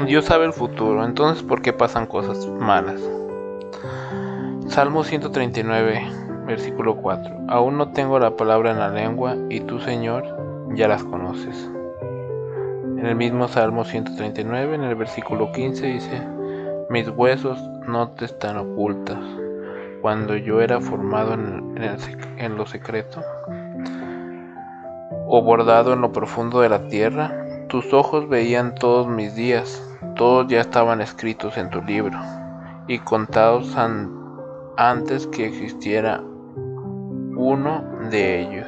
Dios sabe el futuro, entonces ¿por qué pasan cosas malas? Salmo 139, versículo 4. Aún no tengo la palabra en la lengua, y tú, Señor, ya las conoces. En el mismo Salmo 139, en el versículo 15 dice: mis huesos no te están ocultos. Cuando yo era formado en lo secreto, o bordado en lo profundo de la tierra, tus ojos veían todos mis días, todos ya estaban escritos en tu libro, y contados antes que existiera uno de ellos.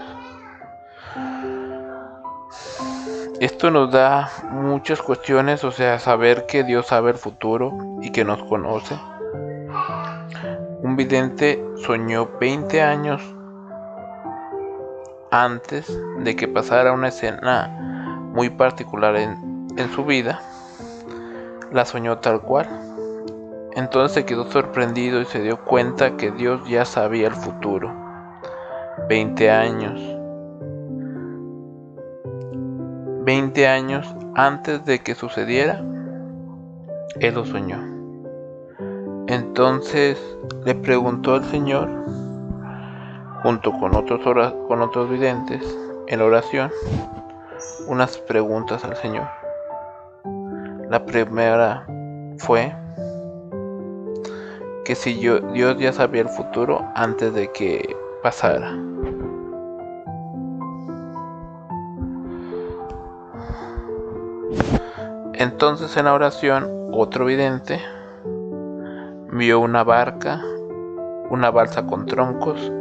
Esto nos da muchas cuestiones, o sea, saber que Dios sabe el futuro y que nos conoce. Un vidente soñó 20 años antes de que pasara una escena muy particular en su vida. La soñó tal cual. Entonces se quedó sorprendido y se dio cuenta que Dios ya sabía el futuro. 20 años. 20 años antes de que sucediera, él lo soñó. Entonces le preguntó al Señor, junto con otros videntes, en oración, unas preguntas al Señor. La primera fue que si Dios ya sabía el futuro antes de que pasara. Entonces en la oración, otro vidente vio una barca, una balsa con troncos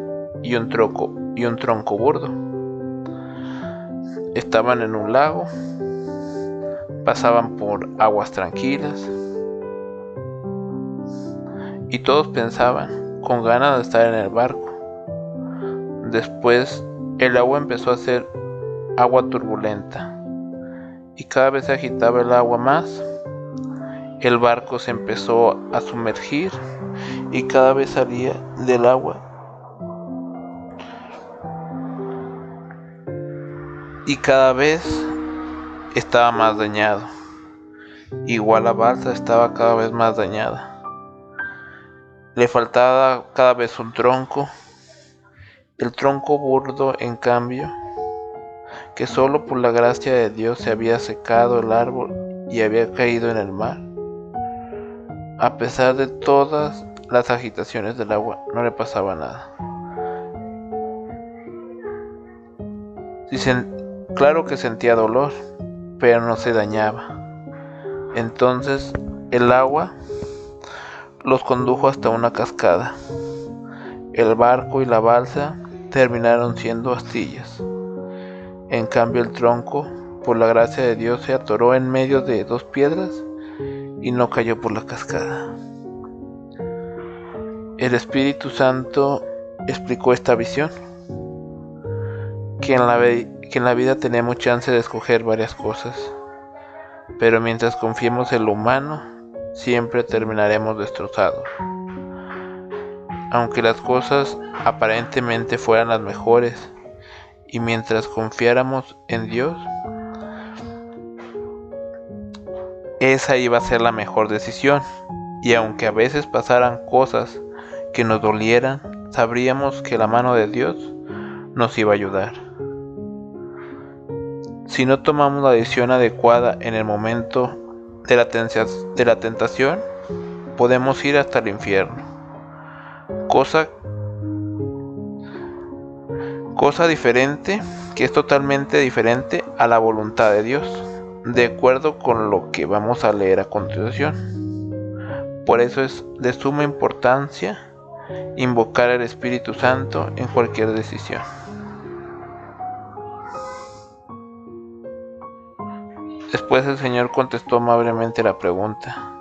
y un tronco burdo. Estaban en un lago, pasaban por aguas tranquilas, y todos pensaban, con ganas de estar en el barco. Después el agua empezó a ser agua turbulenta, y cada vez se agitaba el agua más. El barco se empezó a sumergir y cada vez salía del agua. Y cada vez estaba más dañado. Igual la balsa estaba cada vez más dañada. Le faltaba cada vez un tronco. El tronco burdo, en cambio, que solo por la gracia de Dios se había secado el árbol y había caído en el mar. A pesar de todas las agitaciones del agua, no le pasaba nada. Claro que sentía dolor, pero no se dañaba. Entonces el agua los condujo hasta una cascada. El barco y la balsa terminaron siendo astillas. En cambio el tronco, por la gracia de Dios, se atoró en medio de dos piedras y no cayó por la cascada. El Espíritu Santo explicó esta visión, que en la vida tenemos chance de escoger varias cosas, pero mientras confiemos en lo humano, siempre terminaremos destrozados. Aunque las cosas aparentemente fueran las mejores, y mientras confiáramos en Dios, esa iba a ser la mejor decisión. Y aunque a veces pasaran cosas que nos dolieran, sabríamos que la mano de Dios nos iba a ayudar. Si no tomamos la decisión adecuada en el momento de la tentación, podemos ir hasta el infierno. Cosa diferente, que es totalmente diferente a la voluntad de Dios, de acuerdo con lo que vamos a leer a continuación. Por eso es de suma importancia invocar al Espíritu Santo en cualquier decisión. Después el Señor contestó amablemente la pregunta,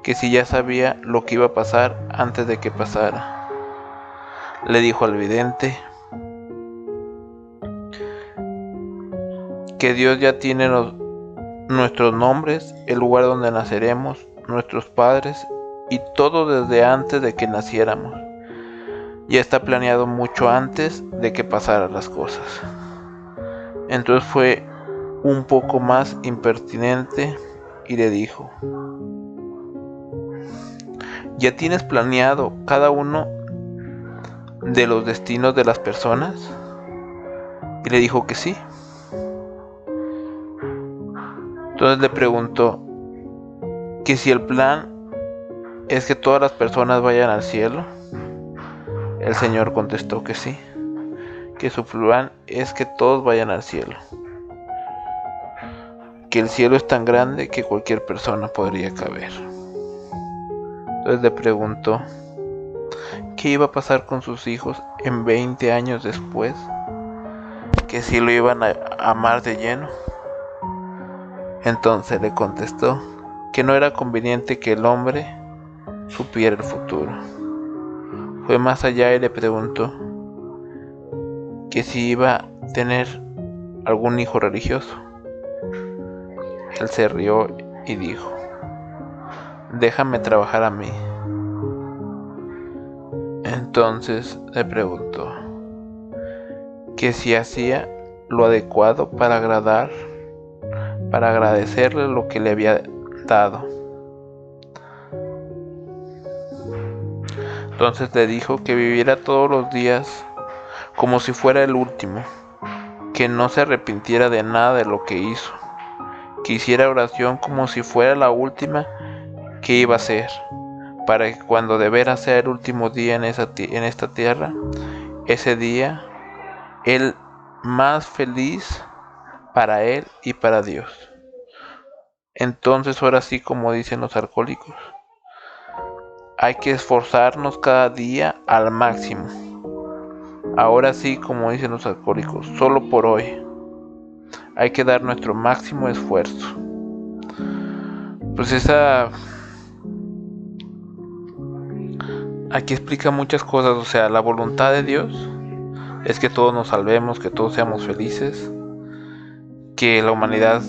que si ya sabía lo que iba a pasar antes de que pasara. Le dijo al vidente que Dios ya tiene nuestros nombres, el lugar donde naceremos, nuestros padres y todo desde antes de que naciéramos. Ya está planeado mucho antes de que pasaran las cosas. Entonces fue un poco más impertinente y le dijo: ¿ya tienes planeado cada uno de los destinos de las personas? Y le dijo que sí. Entonces le preguntó que si el plan es que todas las personas vayan al cielo. El Señor contestó que sí, que su plan es que todos vayan al cielo, que el cielo es tan grande que cualquier persona podría caber. Entonces le preguntó qué iba a pasar con sus hijos en 20 años después, que si lo iban a amar de lleno. Entonces le contestó que no era conveniente que el hombre supiera el futuro. Fue más allá y le preguntó que si iba a tener algún hijo religioso. Él se rió y dijo: déjame trabajar a mí. Entonces le preguntó que si hacía lo adecuado para agradecerle lo que le había dado. Entonces le dijo que viviera todos los días como si fuera el último, que no se arrepintiera de nada de lo que hizo, que hiciera oración como si fuera la última que iba a hacer, para que cuando de veras sea el último día en esta tierra, ese día, el más feliz para él y para Dios. Entonces, ahora sí, como dicen los alcohólicos, hay que esforzarnos cada día al máximo. Ahora sí, como dicen los alcohólicos, solo por hoy. Hay que dar nuestro máximo esfuerzo. Pues aquí explica muchas cosas. O sea, la voluntad de Dios es que todos nos salvemos, que todos seamos felices, que la humanidad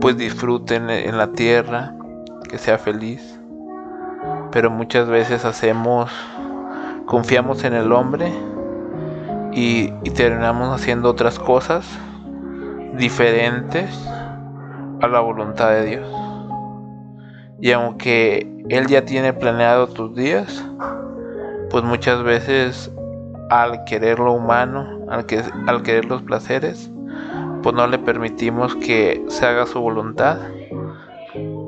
pues disfrute en la tierra, que sea feliz. Pero muchas veces confiamos en el hombre y terminamos haciendo otras cosas diferentes a la voluntad de Dios. Y aunque Él ya tiene planeado tus días, pues muchas veces al querer lo humano, al querer los placeres, pues no le permitimos que se haga su voluntad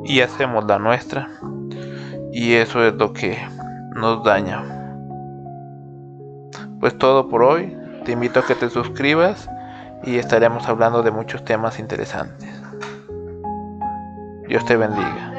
y hacemos la nuestra. Y eso es lo que nos daña. Pues todo por hoy. Te invito a que te suscribas y estaremos hablando de muchos temas interesantes. Dios te bendiga.